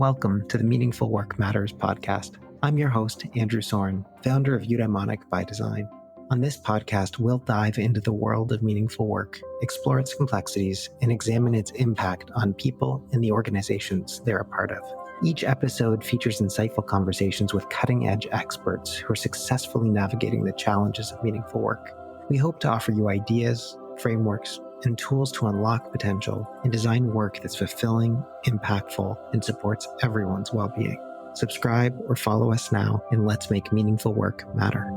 welcome to the Meaningful Work Matters podcast. I'm your host, Andrew Soren, founder of Eudaimonic by Design. On this podcast, we'll dive into the world of meaningful work, explore its complexities, and examine its impact on people and the organizations they're a part of. Each episode features insightful conversations with cutting-edge experts who are successfully navigating the challenges of meaningful work. We hope to offer you ideas, frameworks, and tools to unlock potential and design work that's fulfilling, impactful, and supports everyone's well-being. Subscribe or follow us now, and let's make meaningful work matter.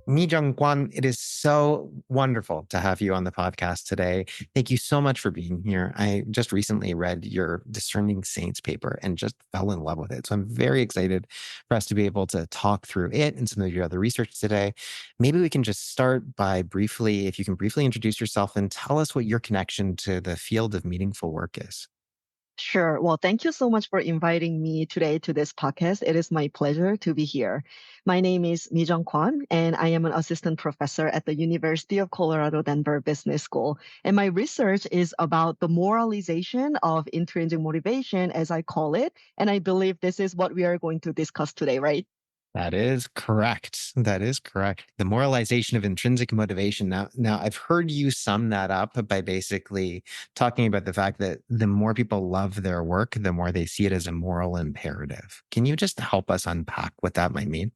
Mijeong Kwon, it is so wonderful to have you on the podcast today. Thank you so much for being here. I just recently read your Discerning Saints paper and just fell in love with it. So I'm very excited for us to be able to talk through it and some of your other research today. Maybe we can just start by if you can briefly introduce yourself and tell us what your connection to the field of meaningful work is. Sure. Well, thank you so much for inviting me today to this podcast. It is my pleasure to be here. My name is Mijeong Kwon, and I am an assistant professor at the University of Colorado Denver Business School. And my research is about the moralization of intrinsic motivation, as I call it. And I believe this is what we are going to discuss today, right? That is correct. That is correct. The moralization of intrinsic motivation. Now, I've heard you sum that up by basically talking about the fact that the more people love their work, the more they see it as a moral imperative. Can you just help us unpack what that might mean?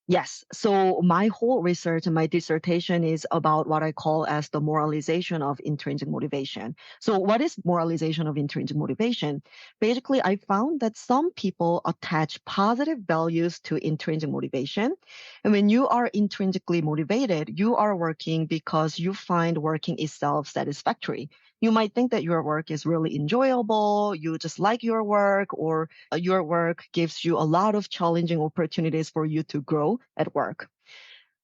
Yes. So my whole research and my dissertation is about what I call as the moralization of intrinsic motivation. So what is moralization of intrinsic motivation? Basically, I found that some people attach positive values to intrinsic motivation. And when you are intrinsically motivated, you are working because you find working itself satisfactory. You might think that your work is really enjoyable, you just like your work, or your work gives you a lot of challenging opportunities for you to grow at work.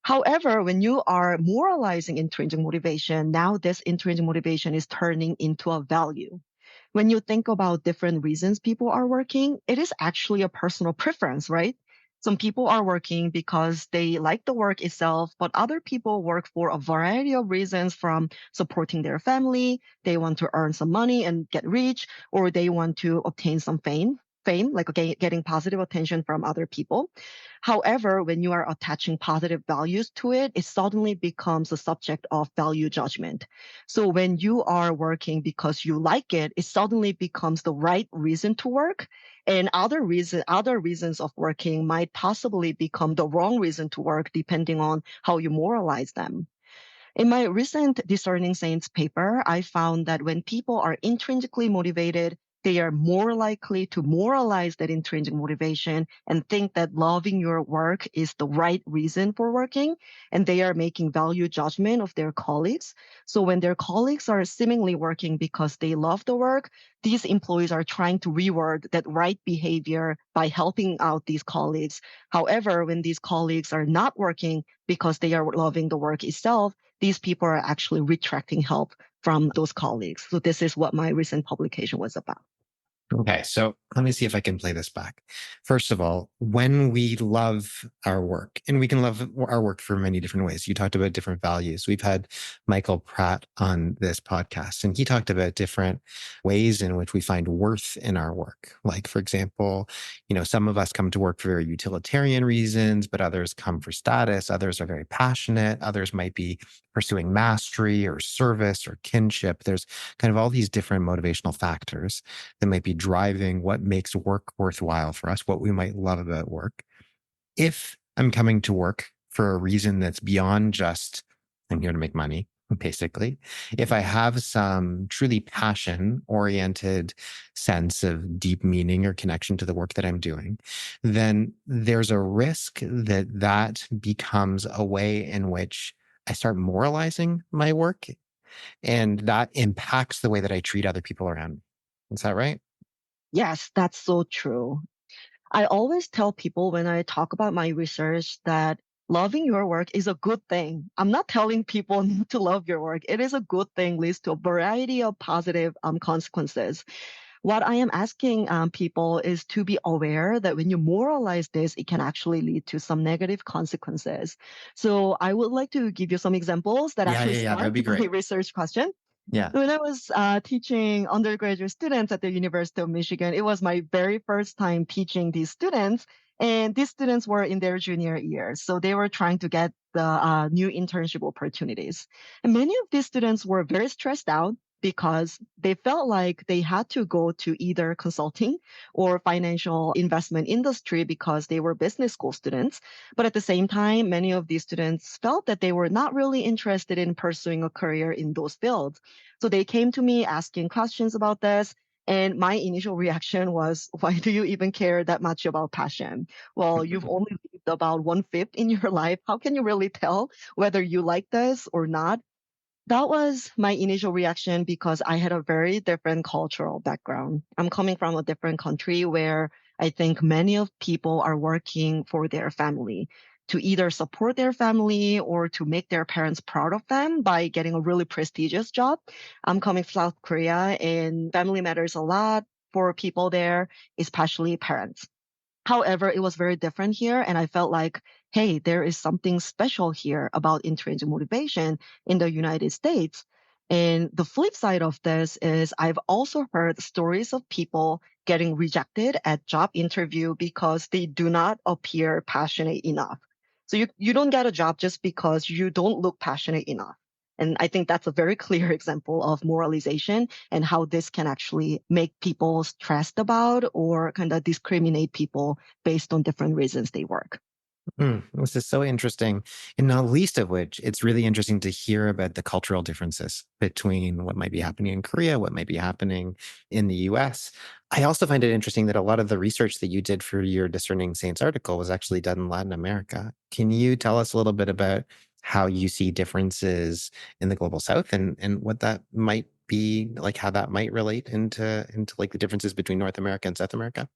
However, when you are moralizing intrinsic motivation, now this intrinsic motivation is turning into a value. When you think about different reasons people are working, it is actually a personal preference, right? Some people are working because they like the work itself, but other people work for a variety of reasons, from supporting their family, they want to earn some money and get rich, or they want to obtain some fame, like getting positive attention from other people. However, when you are attaching positive values to it, it suddenly becomes a subject of value judgment. So when you are working because you like it, it suddenly becomes the right reason to work. And other reasons of working might possibly become the wrong reason to work, depending on how you moralize them. In my recent Discerning Saints paper, I found that when people are intrinsically motivated, they are more likely to moralize that intrinsic motivation and think that loving your work is the right reason for working, and they are making value judgment of their colleagues. So when their colleagues are seemingly working because they love the work, these employees are trying to reward that right behavior by helping out these colleagues. However, when these colleagues are not working because they are loving the work itself, these people are actually retracting help from those colleagues. So this is what my recent publication was about. Okay, so let me see if I can play this back. First of all, when we love our work, and we can love our work for many different ways. You talked about different values. We've had Michael Pratt on this podcast, and he talked about different ways in which we find worth in our work. Like, for example, some of us come to work for very utilitarian reasons, but others come for status. Others are very passionate. Others might be pursuing mastery or service or kinship. There's kind of all these different motivational factors that might be driving what makes work worthwhile for us, what we might love about work. If I'm coming to work for a reason that's beyond just, I'm here to make money, basically, if I have some truly passion oriented sense of deep meaning or connection to the work that I'm doing, then there's a risk that that becomes a way in which I start moralizing my work, and that impacts the way that I treat other people around me. Is that right? Yes, that's so true. I always tell people when I talk about my research that loving your work is a good thing. I'm not telling people not to love your work. It is a good thing, leads to a variety of positive consequences. What I am asking people is to be aware that when you moralize this, it can actually lead to some negative consequences. So I would like to give you some examples that Yeah, actually yeah, yeah. That'd sparked be my great. research question. Yeah. When I was teaching undergraduate students at the University of Michigan, it was my very first time teaching these students. And these students were in their junior year. So they were trying to get the new internship opportunities. And many of these students were very stressed out because they felt like they had to go to either consulting or financial investment industry because they were business school students. But at the same time, many of these students felt that they were not really interested in pursuing a career in those fields. So they came to me asking questions about this. And my initial reaction was, why do you even care that much about passion? Well, you've only lived about one fifth in your life. How can you really tell whether you like this or not? That was my initial reaction because I had a very different cultural background. I'm coming from a different country where I think many of people are working for their family to either support their family or to make their parents proud of them by getting a really prestigious job. I'm coming from South Korea and family matters a lot for people there, especially parents. However, it was very different here. And I felt like, hey, there is something special here about intrinsic motivation in the United States. And the flip side of this is I've also heard stories of people getting rejected at job interview because they do not appear passionate enough. So you don't get a job just because you don't look passionate enough. And I think that's a very clear example of moralization and how this can actually make people stressed about or kind of discriminate people based on different reasons they work. This is so interesting. And not least of which, it's really interesting to hear about the cultural differences between what might be happening in Korea, what might be happening in the US. I also find it interesting that a lot of the research that you did for your Discerning Saints article was actually done in Latin America. Can you tell us a little bit about how you see differences in the global South and what that might be like, how that might relate into like the differences between North America and South America?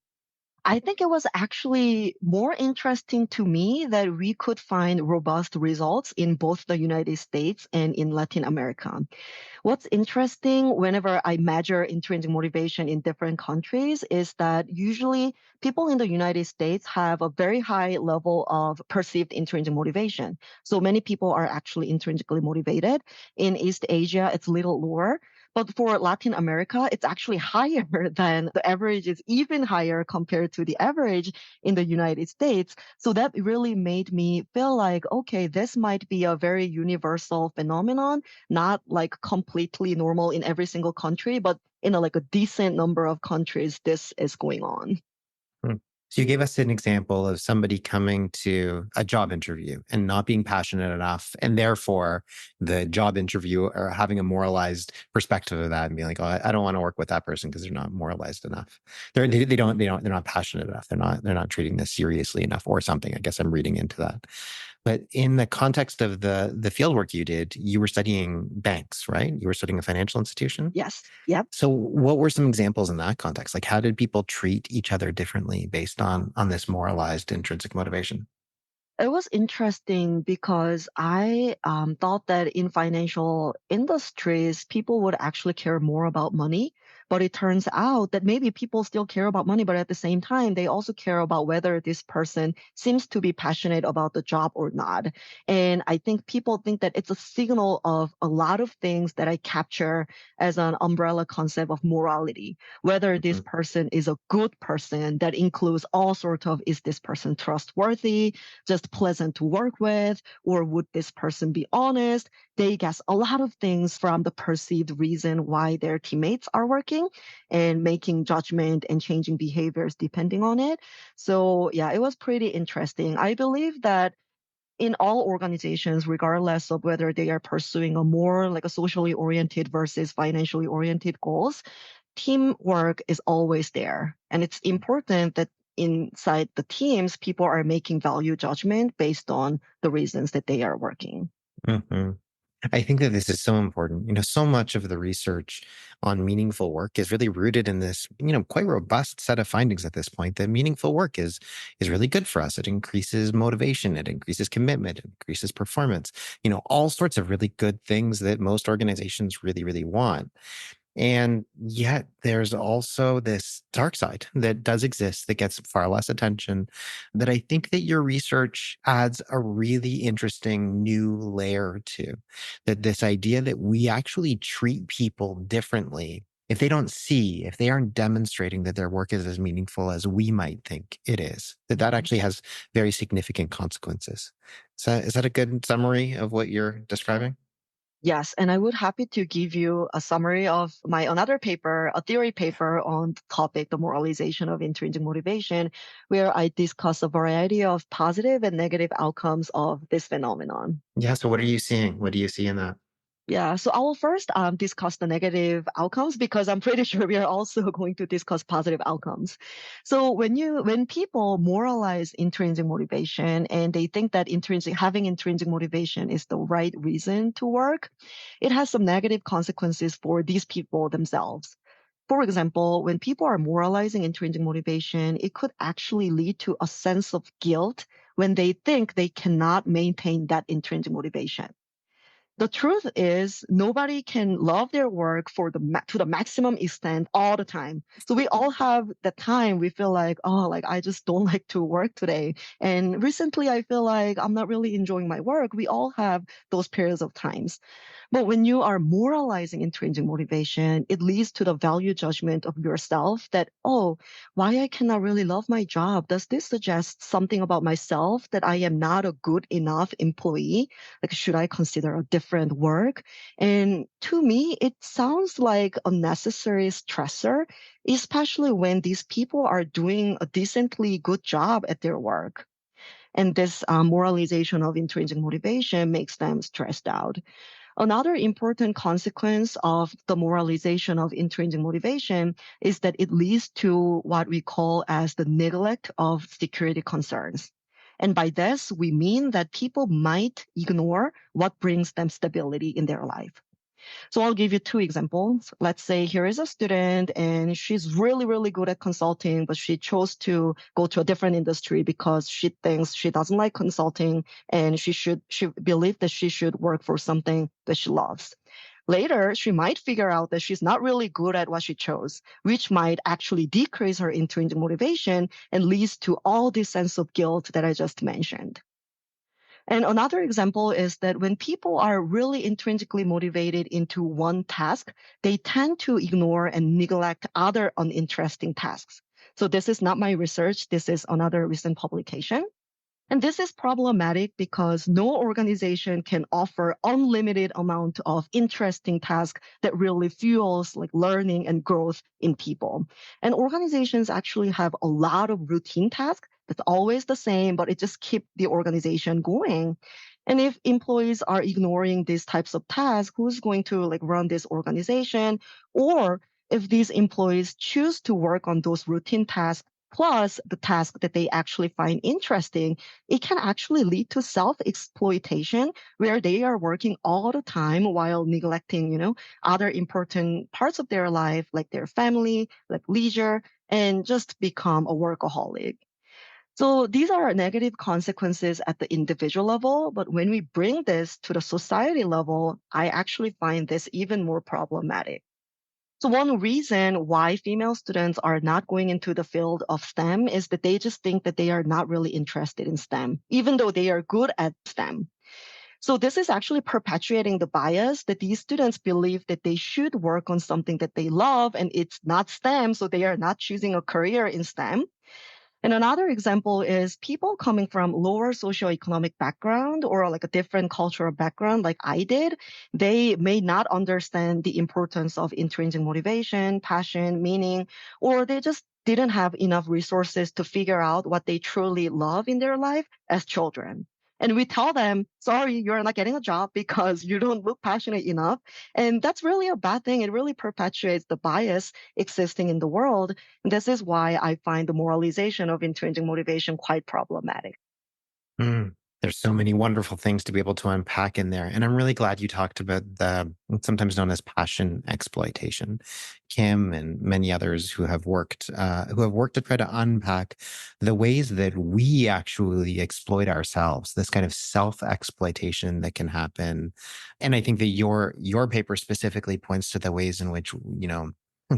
I think it was actually more interesting to me that we could find robust results in both the United States and in Latin America. What's interesting whenever I measure intrinsic motivation in different countries is that usually people in the United States have a very high level of perceived intrinsic motivation. So many people are actually intrinsically motivated. In East Asia, it's a little lower. But for Latin America, it's actually higher than the average is even higher compared to the average in the United States. So that really made me feel like, okay, this might be a very universal phenomenon, not like completely normal in every single country, but in like a decent number of countries, this is going on. Mm. So you gave us an example of somebody coming to a job interview and not being passionate enough, and therefore the job interview or having a moralized perspective of that and being like, "Oh, I don't want to work with that person because they're not moralized enough. They're not passionate enough. They're not treating this seriously enough, or something." I guess I'm reading into that. But in the context of the field work you did, you were studying banks, right? You were studying a financial institution. Yes. Yep. So what were some examples in that context? Like how did people treat each other differently based on this moralized intrinsic motivation? It was interesting because I thought that in financial industries, people would actually care more about money. But it turns out that maybe people still care about money, but at the same time, they also care about whether this person seems to be passionate about the job or not. And I think people think that it's a signal of a lot of things that I capture as an umbrella concept of morality. Whether this Mhm, person is a good person, that includes all sorts of, is this person trustworthy, just pleasant to work with, or would this person be honest? They guess a lot of things from the perceived reason why their teammates are working and making judgment and changing behaviors depending on it. So yeah, it was pretty interesting. I believe that in all organizations, regardless of whether they are pursuing a more like a socially oriented versus financially oriented goals, teamwork is always there. And it's important that inside the teams, people are making value judgment based on the reasons that they are working. mhm. I think that this is so important. So much of the research on meaningful work is really rooted in this, quite robust set of findings at this point that meaningful work is really good for us. It increases motivation, it increases commitment, it increases performance, all sorts of really good things that most organizations really, really want. And yet there's also this dark side that does exist that gets far less attention that I think that your research adds a really interesting new layer to. That this idea that we actually treat people differently if they don't see, if they aren't demonstrating that their work is as meaningful as we might think it is, that that actually has very significant consequences. Is that a good summary of what you're describing? Yes, and I would happy to give you a summary of my another paper, a theory paper on the topic, the moralization of intrinsic motivation, where I discuss a variety of positive and negative outcomes of this phenomenon. Yeah. So what are you seeing? What do you see in that? Yeah, so I will first discuss the negative outcomes because I'm pretty sure we are also going to discuss positive outcomes. So when people moralize intrinsic motivation and they think that intrinsic having intrinsic motivation is the right reason to work, it has some negative consequences for these people themselves. For example, when people are moralizing intrinsic motivation, it could actually lead to a sense of guilt when they think they cannot maintain that intrinsic motivation. The truth is nobody can love their work to the maximum extent all the time. So we all have the time we feel like, oh, like I just don't like to work today. And recently I feel like I'm not really enjoying my work. We all have those periods of times. But when you are moralizing intrinsic motivation, it leads to the value judgment of yourself that, oh, why I cannot really love my job? Does this suggest something about myself that I am not a good enough employee? Like, should I consider a different work? And to me, it sounds like a necessary stressor, especially when these people are doing a decently good job at their work. And this moralization of intrinsic motivation makes them stressed out. Another important consequence of the moralization of intrinsic motivation is that it leads to what we call as the neglect of security concerns. And by this, we mean that people might ignore what brings them stability in their life. So I'll give you two examples. Let's say here is a student and she's really, really good at consulting, but she chose to go to a different industry because she thinks she doesn't like consulting and she believes that she should work for something that she loves. Later, she might figure out that she's not really good at what she chose, which might actually decrease her intrinsic motivation and leads to all this sense of guilt that I just mentioned. And another example is that when people are really intrinsically motivated into one task, they tend to ignore and neglect other uninteresting tasks. So this is not my research. This is another recent publication. And this is problematic because no organization can offer unlimited amount of interesting tasks that really fuels like learning and growth in people. And organizations actually have a lot of routine tasks that's always the same, but it just keep the organization going. And if employees are ignoring these types of tasks, who's going to like run this organization? Or if these employees choose to work on those routine tasks plus the task that they actually find interesting, it can actually lead to self-exploitation where they are working all the time while neglecting, other important parts of their life, like their family, like leisure, and just become a workaholic. So these are negative consequences at the individual level, but when we bring this to the society level, I actually find this even more problematic. So one reason why female students are not going into the field of STEM is that they just think that they are not really interested in STEM, even though they are good at STEM. So this is actually perpetuating the bias that these students believe that they should work on something that they love and it's not STEM, so they are not choosing a career in STEM. And another example is people coming from lower socioeconomic background or like a different cultural background like I did, they may not understand the importance of intrinsic motivation, passion, meaning, or they just didn't have enough resources to figure out what they truly love in their life as children. And we tell them, sorry, you're not getting a job because you don't look passionate enough. And that's really a bad thing. It really perpetuates the bias existing in the world. This is why I find the moralization of intrinsic motivation quite problematic. Mm. There's so many wonderful things to be able to unpack in there. And I'm really glad you talked about the sometimes known as passion exploitation. Kim and many others who have worked to try to unpack the ways that we actually exploit ourselves, this kind of self-exploitation that can happen. And I think that your paper specifically points to the ways in which,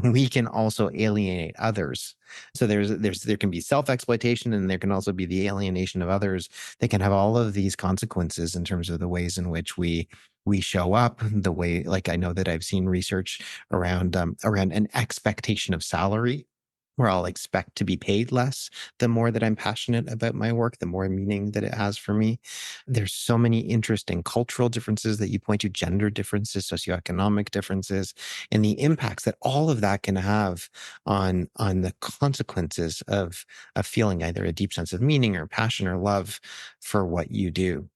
we can also alienate others. So there can be self-exploitation and there can also be the alienation of others. They can have all of these consequences in terms of the ways in which we show up, the way, like, I know that I've seen research around an expectation of salary, where I'll expect to be paid less the more that I'm passionate about my work, the more meaning that it has for me. There's so many interesting cultural differences that you point to, gender differences, socioeconomic differences, and the impacts that all of that can have on the consequences of feeling either a deep sense of meaning or passion or love for what you do.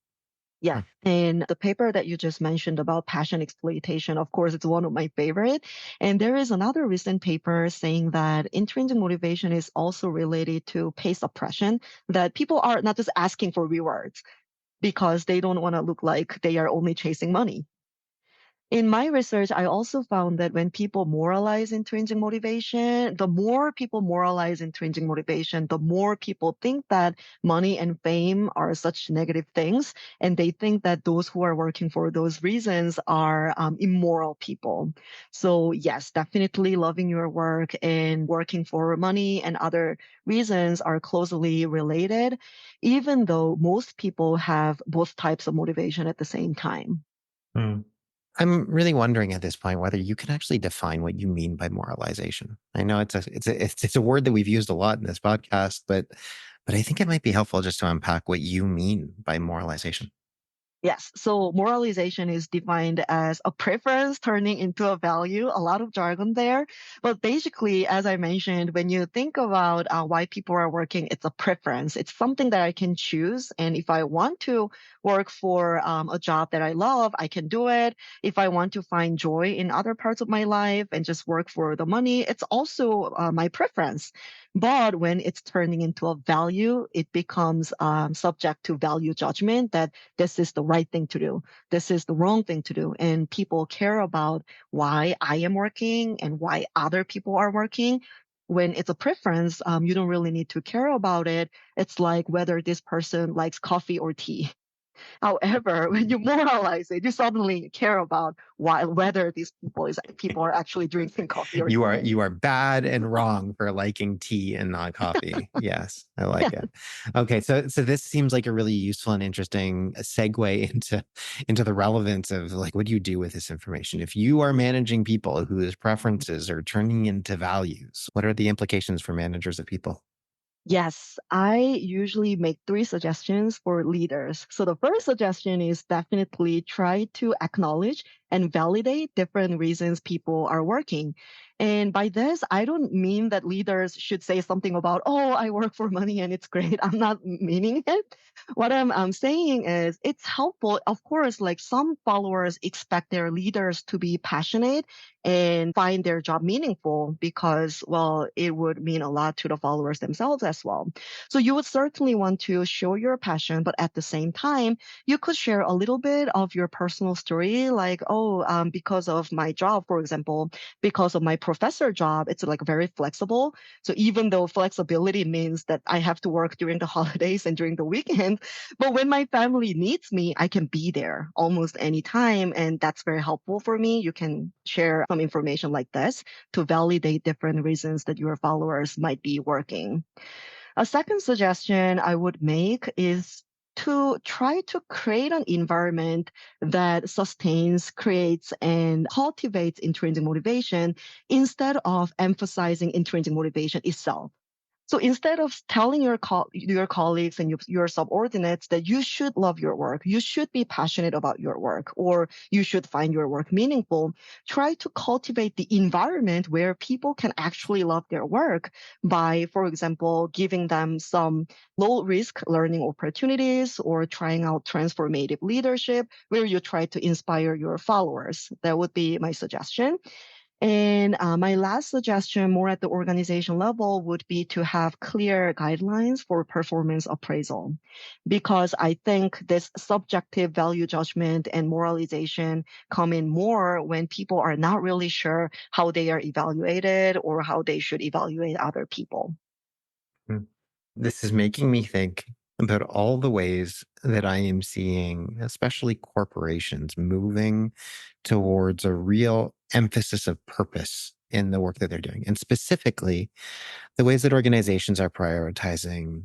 Yes. And the paper that you just mentioned about passion exploitation, of course, it's one of my favorite. And there is another recent paper saying that intrinsic motivation is also related to pay suppression, that people are not just asking for rewards because they don't want to look like they are only chasing money. In my research, I also found that when people moralize intrinsic motivation, the more people moralize intrinsic motivation, the more people think that money and fame are such negative things. And they think that those who are working for those reasons are immoral people. So, yes, definitely loving your work and working for money and other reasons are closely related, even though most people have both types of motivation at the same time. Mm. I'm really wondering at this point whether you can actually define what you mean by moralization. I know it's a word that we've used a lot in this podcast, but I think it might be helpful just to unpack what you mean by moralization. Yes. So moralization is defined as a preference turning into a value, a lot of jargon there. But basically, as I mentioned, when you think about why people are working, it's a preference. It's something that I can choose. And if I want to work for a job that I love, I can do it. If I want to find joy in other parts of my life and just work for the money, it's also my preference. But when it's turning into a value, it becomes subject to value judgment that this is the right thing to do. This is the wrong thing to do. And people care about why I am working and why other people are working. When it's a preference, you don't really need to care about it. It's like whether this person likes coffee or tea. However, when you moralize it, you suddenly care about why whether these people are actually drinking coffee or You tea. are bad and wrong for liking tea and not coffee. Yes, I like it. Okay, so this seems like a really useful and interesting segue into the relevance of, like, what do you do with this information? If you are managing people whose preferences are turning into values, what are the implications for managers of people? Yes, I usually make three suggestions for leaders. So the first suggestion is definitely try to acknowledge and validate different reasons people are working. And by this, I don't mean that leaders should say something about, oh, I work for money and it's great. I'm not meaning it. What I'm saying is it's helpful. Of course, like some followers expect their leaders to be passionate and find their job meaningful because, well, it would mean a lot to the followers themselves as well. So you would certainly want to show your passion, but at the same time, you could share a little bit of your personal story, like, oh, because of my job, for example, because of my professor job, it's like very flexible. So even though flexibility means that I have to work during the holidays and during the weekend, but when my family needs me, I can be there almost any time. And that's very helpful for me. You can share some information like this to validate different reasons that your followers might be working. A second suggestion I would make is to try to create an environment that sustains, creates, and cultivates intrinsic motivation instead of emphasizing intrinsic motivation itself. So instead of telling your colleagues and your subordinates that you should love your work, you should be passionate about your work, or you should find your work meaningful, try to cultivate the environment where people can actually love their work by, for example, giving them some low risk learning opportunities or trying out transformative leadership where you try to inspire your followers. That would be my suggestion. And my last suggestion, more at the organization level, would be to have clear guidelines for performance appraisal. Because I think this subjective value judgment and moralization come in more when people are not really sure how they are evaluated or how they should evaluate other people. Mm. This is making me think about all the ways that I am seeing, especially corporations, moving towards a real emphasis of purpose in the work that they're doing. And specifically, the ways that organizations are prioritizing,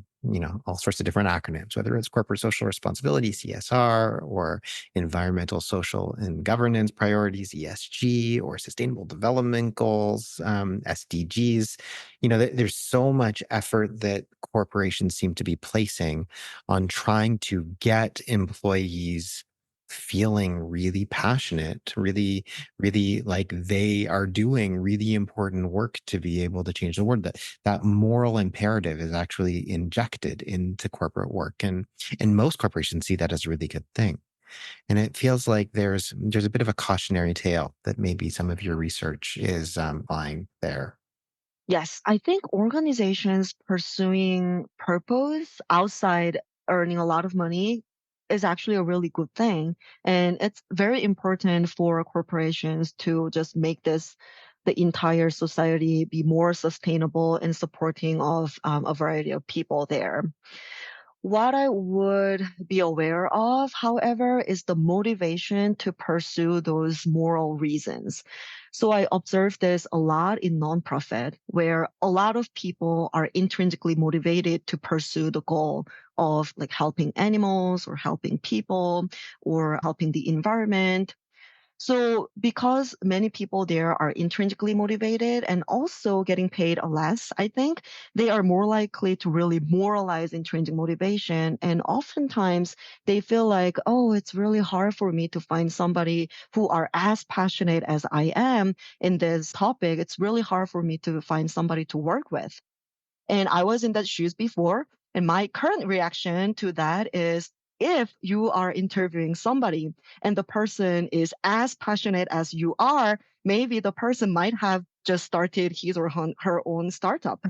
all sorts of different acronyms, whether it's corporate social responsibility, CSR, or environmental, social, and governance priorities, ESG, or sustainable development goals, SDGs. There's so much effort that corporations seem to be placing on trying to get employees feeling really passionate, really, really like they are doing really important work to be able to change the world. That moral imperative is actually injected into corporate work, and most corporations see that as a really good thing. And it feels like there's a bit of a cautionary tale that maybe some of your research is lying there. Yes, I think organizations pursuing purpose outside earning a lot of money is actually a really good thing. And it's very important for corporations to just make this the entire society be more sustainable and supporting of a variety of people there. What I would be aware of, however, is the motivation to pursue those moral reasons. So I observe this a lot in nonprofit, where a lot of people are intrinsically motivated to pursue the goal of like helping animals or helping people or helping the environment. So, because many people there are intrinsically motivated and also getting paid less, I think they are more likely to really moralize intrinsic motivation. And oftentimes they feel like, oh, it's really hard for me to find somebody who are as passionate as I am in this topic. It's really hard for me to find somebody to work with. And I was in that shoes before. And my current reaction to that is if you are interviewing somebody and the person is as passionate as you are, maybe the person might have just started his or her own startup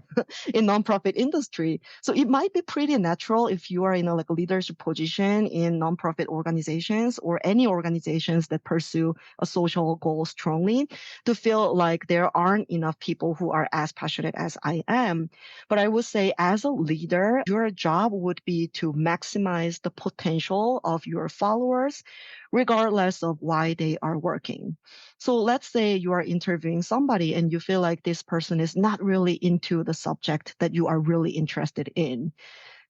in nonprofit industry. So it might be pretty natural if you are in a like leadership position in nonprofit organizations or any organizations that pursue a social goal strongly to feel like there aren't enough people who are as passionate as I am. But I would say, as a leader, your job would be to maximize the potential of your followers, regardless of why they are working. So let's say you are interviewing somebody and you feel like this person is not really into the subject that you are really interested in.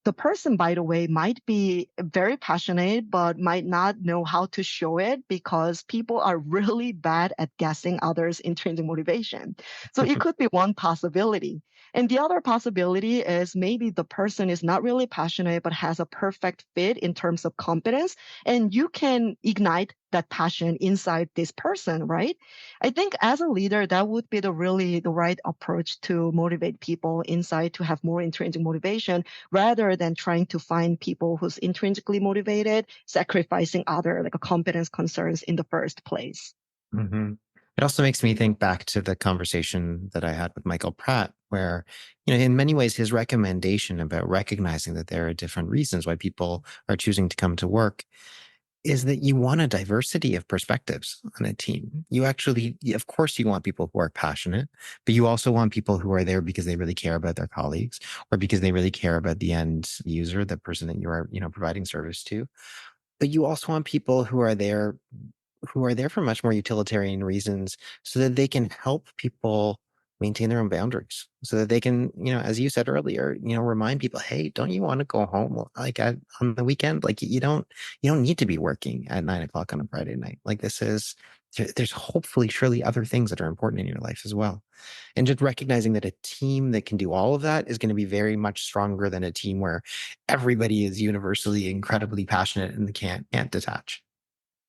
The person, by the way, might be very passionate, but might not know how to show it because people are really bad at guessing others' intrinsic motivation. So it could be one possibility. And the other possibility is maybe the person is not really passionate, but has a perfect fit in terms of competence. And you can ignite that passion inside this person, right? I think as a leader, that would be the right approach to motivate people inside to have more intrinsic motivation rather than trying to find people who's intrinsically motivated, sacrificing other like competence concerns in the first place. hmm It also makes me think back to the conversation that I had with Michael Pratt, where, in many ways, his recommendation about recognizing that there are different reasons why people are choosing to come to work is that you want a diversity of perspectives on a team. Of course, you want people who are passionate, but you also want people who are there because they really care about their colleagues or because they really care about the end user, the person that you are, providing service to. But you also want people who are there for much more utilitarian reasons so that they can help people maintain their own boundaries so that they can, as you said earlier, remind people, hey, don't you want to go home like on the weekend? Like you don't need to be working at 9 o'clock on a Friday night. Like there's hopefully surely other things that are important in your life as well. And just recognizing that a team that can do all of that is going to be very much stronger than a team where everybody is universally incredibly passionate and can't detach.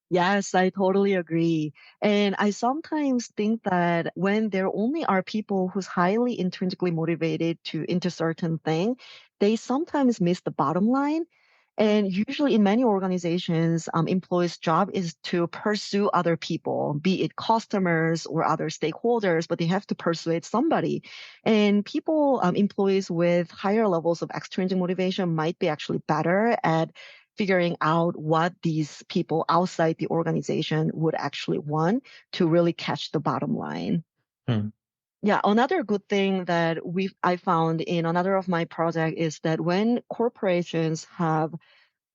Yes, I totally agree. And I sometimes think that when there only are people who's highly intrinsically motivated to into certain thing, they sometimes miss the bottom line. And usually in many organizations, employees' job is to pursue other people, be it customers or other stakeholders, but they have to persuade somebody. And people, employees with higher levels of extrinsic motivation might be actually better at figuring out what these people outside the organization would actually want to really catch the bottom line. Hmm. Yeah, another good thing that I found in another of my project is that when corporations have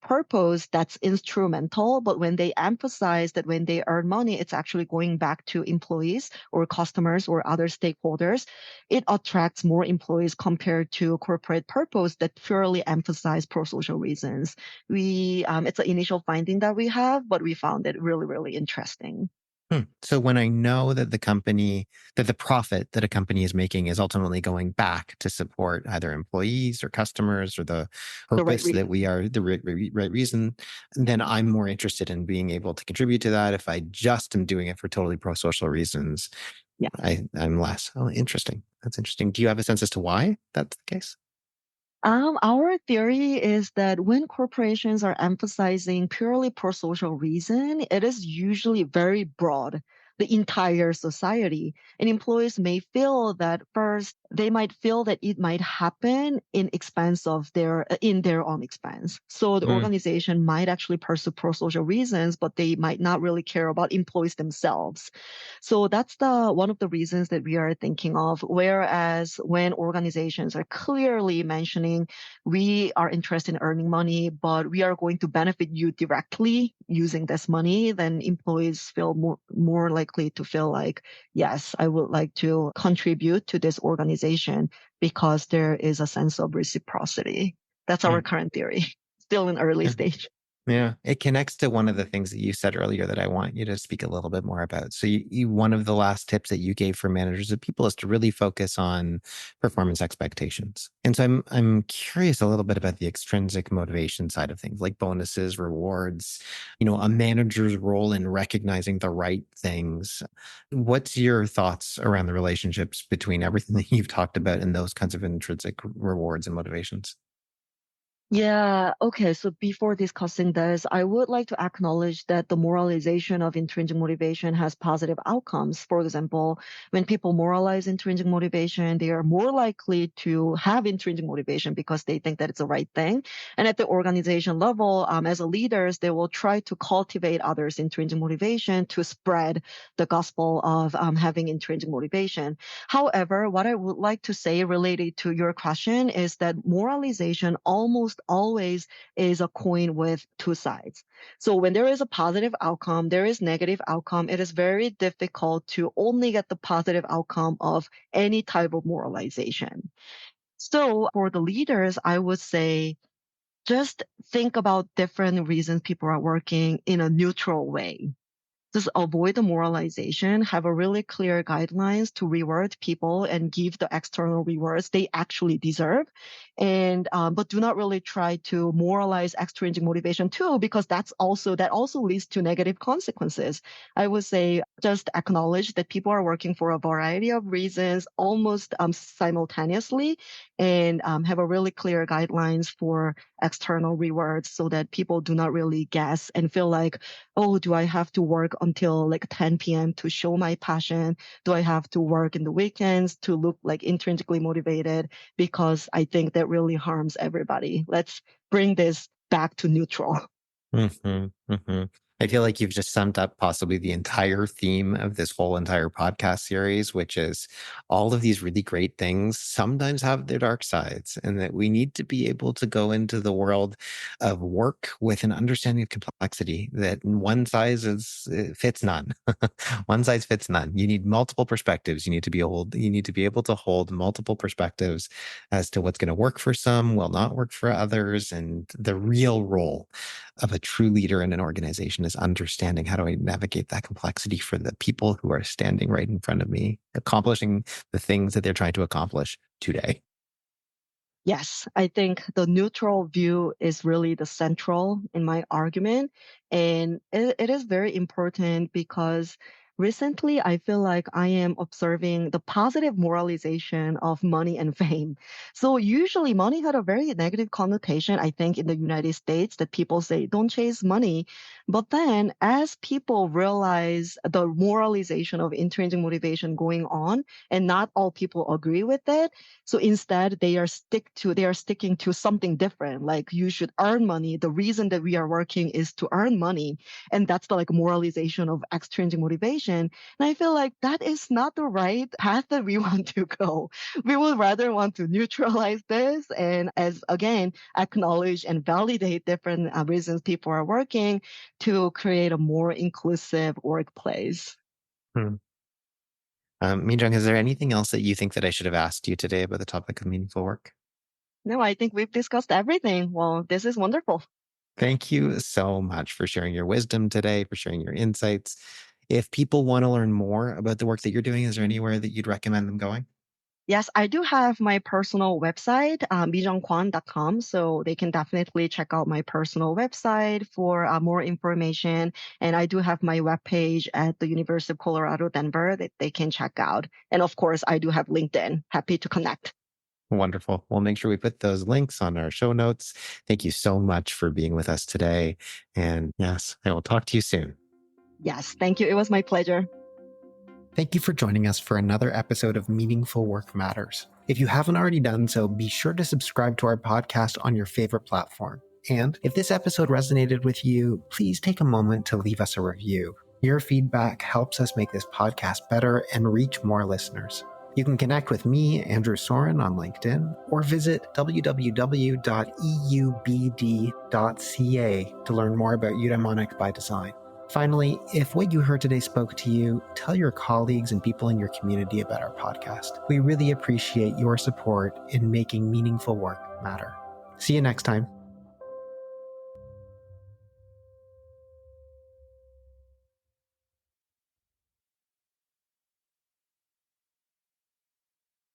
purpose that's instrumental, but when they emphasize that when they earn money, it's actually going back to employees or customers or other stakeholders, it attracts more employees compared to corporate purpose that purely emphasize pro-social reasons. It's an initial finding that we have, but we found it really, really interesting. Hmm. So when I know that that the profit that a company is making is ultimately going back to support either employees or customers or the The right purpose that reason. we are the right reason, then I'm more interested in being able to contribute to that. If I just am doing it for totally pro-social reasons, Yeah. I'm less. Oh, interesting. That's interesting. Do you have a sense as to why that's the case? Our theory is that when corporations are emphasizing purely pro-social reason, it is usually very broad, the entire society. And employees may feel that first, they might feel that it might happen in their own expense. So the Mm, organization might actually pursue pro-social reasons, but they might not really care about employees themselves. So that's the one of the reasons that we are thinking of. Whereas when organizations are clearly mentioning we are interested in earning money, but we are going to benefit you directly using this money, then employees feel more likely to feel like, yes, I would like to contribute to this organization because there is a sense of reciprocity. That's our mm. current theory. Still in early Yeah. stage. Yeah, it connects to one of the things that you said earlier that I want you to speak a little bit more about. So, one of the last tips that you gave for managers of people is to really focus on performance expectations. And so, I'm curious a little bit about the extrinsic motivation side of things, like bonuses, rewards. A manager's role in recognizing the right things. What's your thoughts around the relationships between everything that you've talked about and those kinds of intrinsic rewards and motivations? Yeah, okay. So before discussing this, I would like to acknowledge that the moralization of intrinsic motivation has positive outcomes. For example, when people moralize intrinsic motivation, they are more likely to have intrinsic motivation because they think that it's the right thing. And at the organization level, as a leaders, they will try to cultivate others' intrinsic motivation to spread the gospel of having intrinsic motivation. However, what I would like to say related to your question is that moralization almost always is a coin with two sides. So when there is a positive outcome, there is negative outcome. It is very difficult to only get the positive outcome of any type of moralization. So for the leaders, I would say just think about different reasons people are working in a neutral way. Just avoid the moralization, have a really clear guidelines to reward people and give the external rewards they actually deserve. And but do not really try to moralize extrinsic motivation too, because that also leads to negative consequences. I would say just acknowledge that people are working for a variety of reasons almost simultaneously, and have a really clear guidelines for external rewards so that people do not really guess and feel like, oh, do I have to work until like 10 p.m. to show my passion? Do I have to work in the weekends to look like intrinsically motivated? Because I think that really harms everybody. Let's bring this back to neutral. I feel like you've just summed up possibly the entire theme of this whole entire podcast series, which is all of these really great things sometimes have their dark sides, and that we need to be able to go into the world of work with an understanding of complexity that one size fits none. One size fits none. You need multiple perspectives. You need to be able to hold multiple perspectives as to what's going to work for some, will not work for others, and the real role of a true leader in an organization is understanding how do I navigate that complexity for the people who are standing right in front of me, accomplishing the things that they're trying to accomplish today. Yes, I think the neutral view is really the central in my argument. And it is very important because recently I feel like I am observing the positive moralization of money and fame. So usually money had a very negative connotation, I think, in the United States that people say, don't chase money. But then as people realize the moralization of intrinsic motivation going on, and not all people agree with it, so instead they are sticking to something different. Like you should earn money. The reason that we are working is to earn money. And that's the like moralization of extrinsic motivation. And I feel like that is not the right path that we want to go. We would rather want to neutralize this and as again acknowledge and validate different reasons people are working to create a more inclusive workplace. Hmm. Minjung, is there anything else that you think that I should have asked you today about the topic of meaningful work? No, I think we've discussed everything. Well, this is wonderful. Thank you so much for sharing your wisdom today, for sharing your insights. If people want to learn more about the work that you're doing, is there anywhere that you'd recommend them going? Yes, I do have my personal website, mijeongkwon.com. So they can definitely check out my personal website for more information. And I do have my webpage at the University of Colorado, Denver that they can check out. And of course, I do have LinkedIn. Happy to connect. Wonderful. We'll make sure we put those links on our show notes. Thank you so much for being with us today. And yes, I will talk to you soon. Yes, thank you. It was my pleasure. Thank you for joining us for another episode of Meaningful Work Matters. If you haven't already done so, be sure to subscribe to our podcast on your favorite platform. And if this episode resonated with you, please take a moment to leave us a review. Your feedback helps us make this podcast better and reach more listeners. You can connect with me, Andrew Soren, on LinkedIn, or visit www.eubd.ca to learn more about Eudaimonic by Design. Finally, if what you heard today spoke to you, tell your colleagues and people in your community about our podcast. We really appreciate your support in making meaningful work matter. See you next time.